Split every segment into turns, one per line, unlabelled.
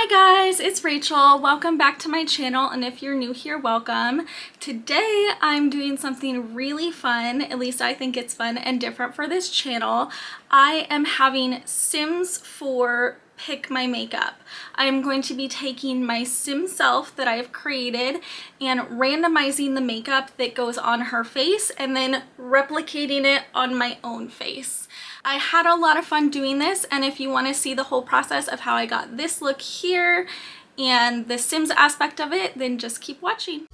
guys, it's Rachel. Welcome back to my channel, and if you're new here, welcome. Today I'm doing something really fun, at least I think it's fun and different for this channel. I am having Sims 4 pick my makeup. I'm going to be taking my Sim self that I have created and randomizing the makeup that goes on her face and then replicating it on my own face. I had a lot of fun doing this, and if you want to see the whole process of how I got this look here and the Sims aspect of it, then just keep watching.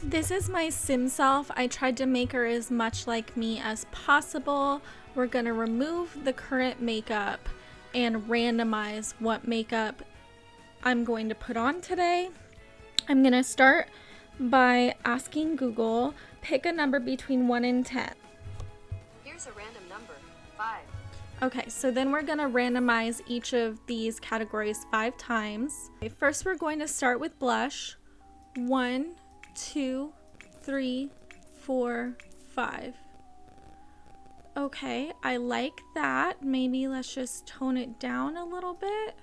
This is my Sim self. I tried to make her as much like me as possible. We're going to remove the current makeup and randomize what makeup I'm going to put on today. I'm going to start by asking Google, pick a number between 1 and 10.
Here's a random number, 5.
Okay, so then we're going to randomize each of these categories 5 times. Okay, first we're going to start with blush. 1, 2, 3, 4, 5. Okay, I like that. Maybe let's just tone it down a little bit.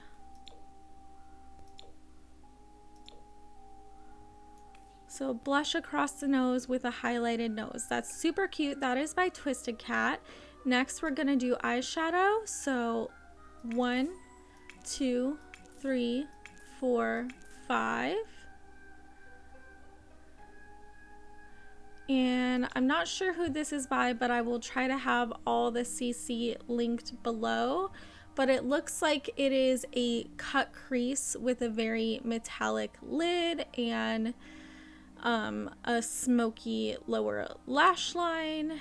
So blush across the nose with a highlighted nose. That's super cute. That is by Twisted Cat. Next, we're gonna do eyeshadow. So 1, 2, 3, 4, 5. And I'm not sure who this is by, but I will try to have all the CC linked below. But it looks like it is a cut crease with a very metallic lid and a smoky lower lash line.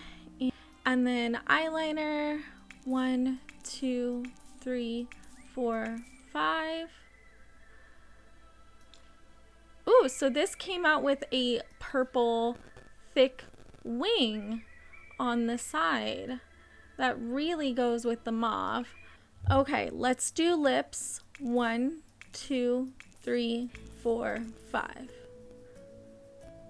And then eyeliner. 1, 2, 3, 4, 5. Ooh, so this came out with a purple thick wing on the side that really goes with the mauve. Okay, let's do lips. 1, 2, 3, 4, 5.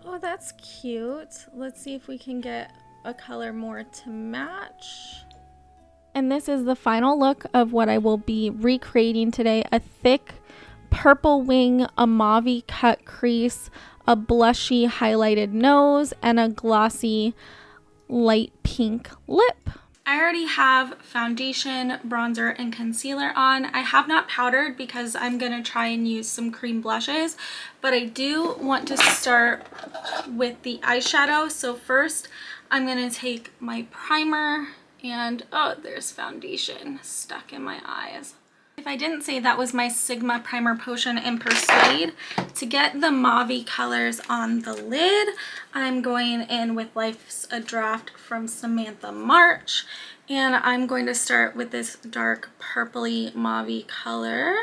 Oh, that's cute. Let's see if we can get a color more to match. And this is the final look of what I will be recreating today. A thick purple wing, a mauve cut crease, a blushy highlighted nose, and a glossy light pink lip. I already have foundation, bronzer, and concealer on. I have not powdered because I'm going to try and use some cream blushes, but I do want to start with the eyeshadow. So first, I'm going to take my primer and, oh, there's foundation stuck in my eyes. If I didn't say, that was my Sigma Primer Potion in Persuade. To get the mauve colors on the lid, I'm going in with Life's a Draft from Samantha March. And I'm going to start with this dark purpley mauve color.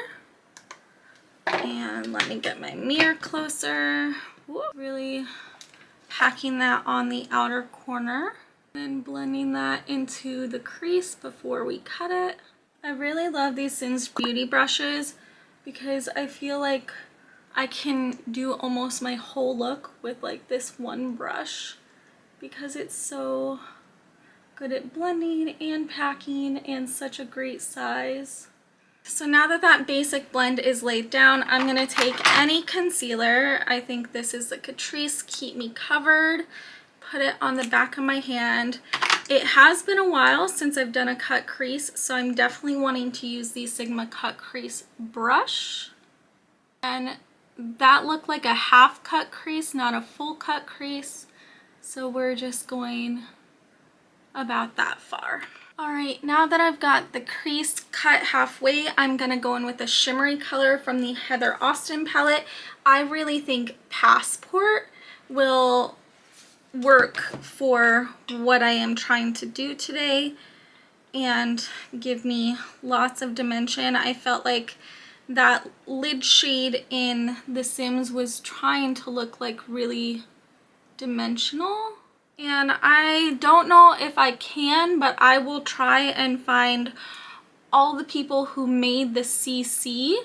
And let me get my mirror closer. Whoop. Really packing that on the outer corner. And blending that into the crease before we cut it. I really love these StansOut Beauty brushes because I feel like I can do almost my whole look with like this one brush because it's so good at blending and packing and such a great size. So now that that basic blend is laid down, I'm going to take any concealer. I think this is the Catrice Keep Me Covered. Put it on the back of my hand. It has been a while since I've done a cut crease, so I'm definitely wanting to use the Sigma cut crease brush. And that looked like a half cut crease, not a full cut crease. So we're just going about that far. All right, now that I've got the crease cut halfway, I'm gonna go in with a shimmery color from the Heather Austin palette. I really think Passport will work for what I am trying to do today and give me lots of dimension. I felt like that lid shade in The Sims was trying to look like really dimensional, and I don't know if I can, but I will try and find all the people who made the CC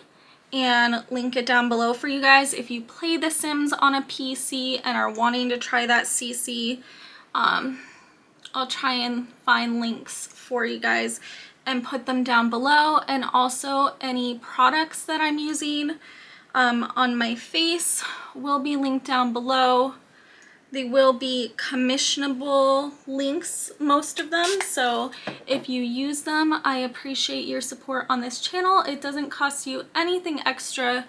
and link it down below for you guys if you play The Sims on a PC and are wanting to try that CC. I'll try and find links for you guys and put them down below, and also any products that I'm using on my face will be linked down below. They will be commissionable links, most of them, so if you use them, I appreciate your support on this channel. It doesn't cost you anything extra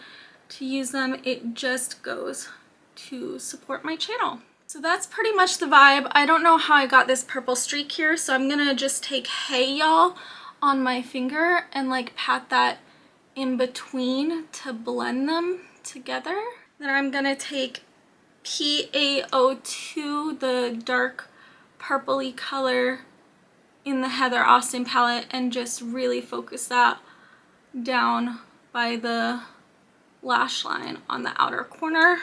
to use them, it just goes to support my channel. So that's pretty much the vibe. I don't know how I got this purple streak here, so I'm gonna just take Hey Y'all on my finger and like pat that in between to blend them together. Then I'm gonna take PaO2, the dark purpley color in the Heather Austin palette, and just really focus that down by the lash line on the outer corner.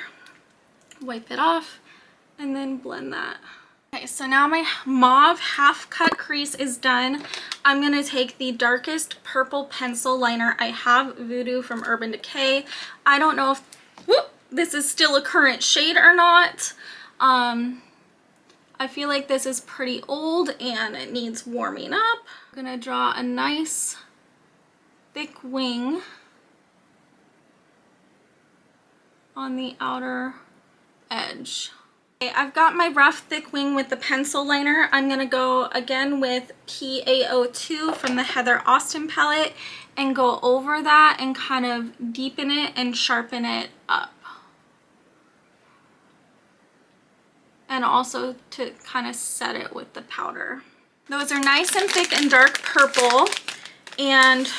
Wipe it off and then blend that. Okay, so now my mauve half cut crease is done. I'm gonna take the darkest purple pencil liner I have, Voodoo from Urban Decay. I don't know if this is still a current shade or not. I feel like this is pretty old and it needs warming up. I'm gonna draw a nice thick wing on the outer edge. Okay, I've got my rough thick wing with the pencil liner. I'm gonna go again with PaO2 from the Heather Austin palette and go over that and kind of deepen it and sharpen it up. And also to kind of set it with the powder. Those are nice and thick and dark purple, and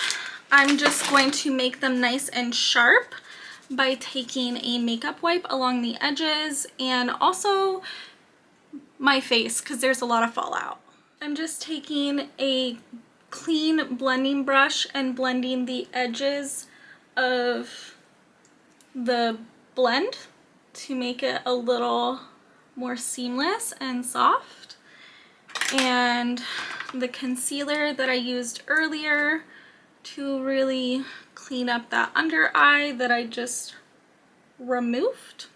I'm just going to make them nice and sharp by taking a makeup wipe along the edges and also my face because there's a lot of fallout. I'm just taking a clean blending brush and blending the edges of the blend to make it a little more seamless and soft. And the concealer that I used earlier to really clean up that under eye that I just removed.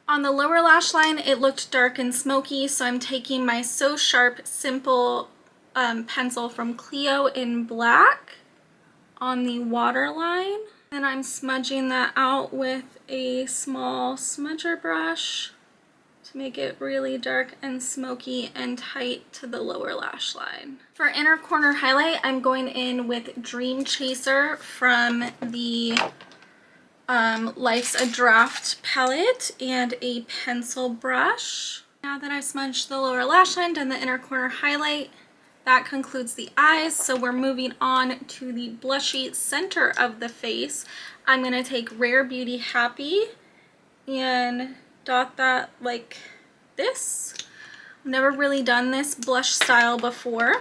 On the lower lash line, it looked dark and smoky, so I'm taking my So Sharp Simple pencil from Clio in black on the waterline. And I'm smudging that out with a small smudger brush to make it really dark and smoky and tight to the lower lash line. For inner corner highlight, I'm going in with Dream Chaser from the Life's a Draft palette and a pencil brush. Now that I've smudged the lower lash line and the inner corner highlight, that concludes the eyes. So we're moving on to the blushy center of the face. I'm gonna take Rare Beauty Happy and dot that like this. I've never really done this blush style before.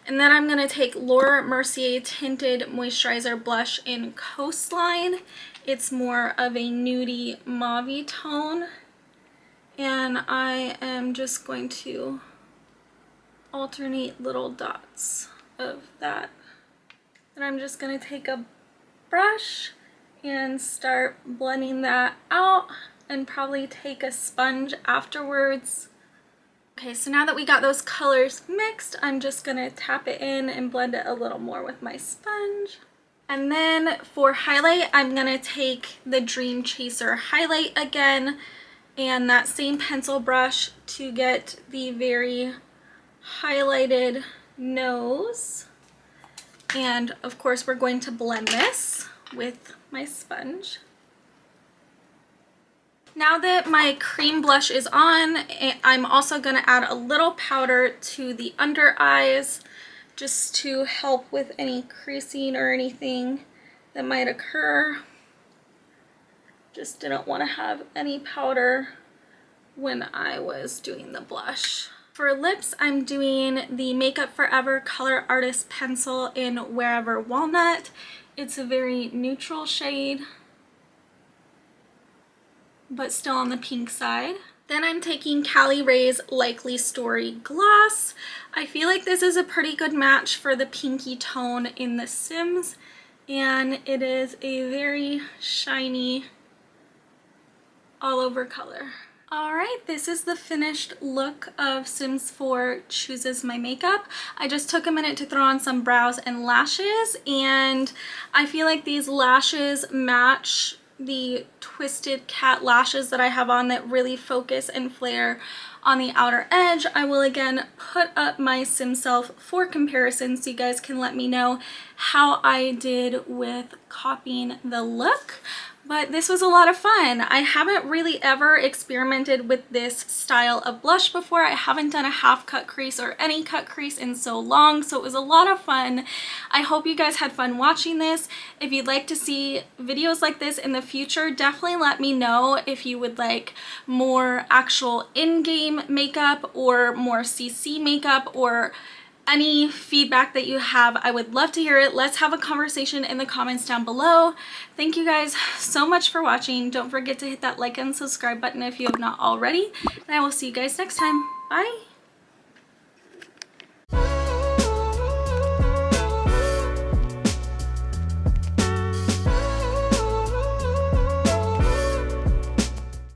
And then I'm gonna take Laura Mercier Tinted Moisturizer Blush in Coastline. It's more of a nudie mauve tone. And I am just going to alternate little dots of that. And I'm just gonna take a brush and start blending that out, and probably take a sponge afterwards. Okay, so now that we got those colors mixed, I'm just gonna tap it in and blend it a little more with my sponge. And then for highlight, I'm gonna take the Dream Chaser highlight again, and that same pencil brush to get the very highlighted nose. And of course, we're going to blend this with my sponge. Now that my cream blush is on, I'm also going to add a little powder to the under eyes just to help with any creasing or anything that might occur. Just didn't want to have any powder when I was doing the blush. For lips, I'm doing the Makeup Forever Color Artist Pencil in Wherever Walnut. It's a very neutral shade, but still on the pink side. Then I'm taking Cali Ray's Likely Story Gloss. I feel like this is a pretty good match for the pinky tone in The Sims, and it is a very shiny all over color. All right, this is the finished look of Sims 4 Chooses My Makeup. I just took a minute to throw on some brows and lashes, and I feel like these lashes match the twisted cat lashes that I have on that really focus and flare on the outer edge. I will again put up my SimSelf for comparison so you guys can let me know how I did with copying the look. But this was a lot of fun. I haven't really ever experimented with this style of blush before. I haven't done a half cut crease or any cut crease in so long, so it was a lot of fun. I hope you guys had fun watching this. If you'd like to see videos like this in the future, definitely let me know if you would like more actual in-game makeup or more CC makeup or any feedback that you have. I would love to hear it. Let's have a conversation in the comments down below. Thank you guys so much for watching. Don't forget to hit that like and subscribe button if you have not already, and I will see you guys next time. Bye.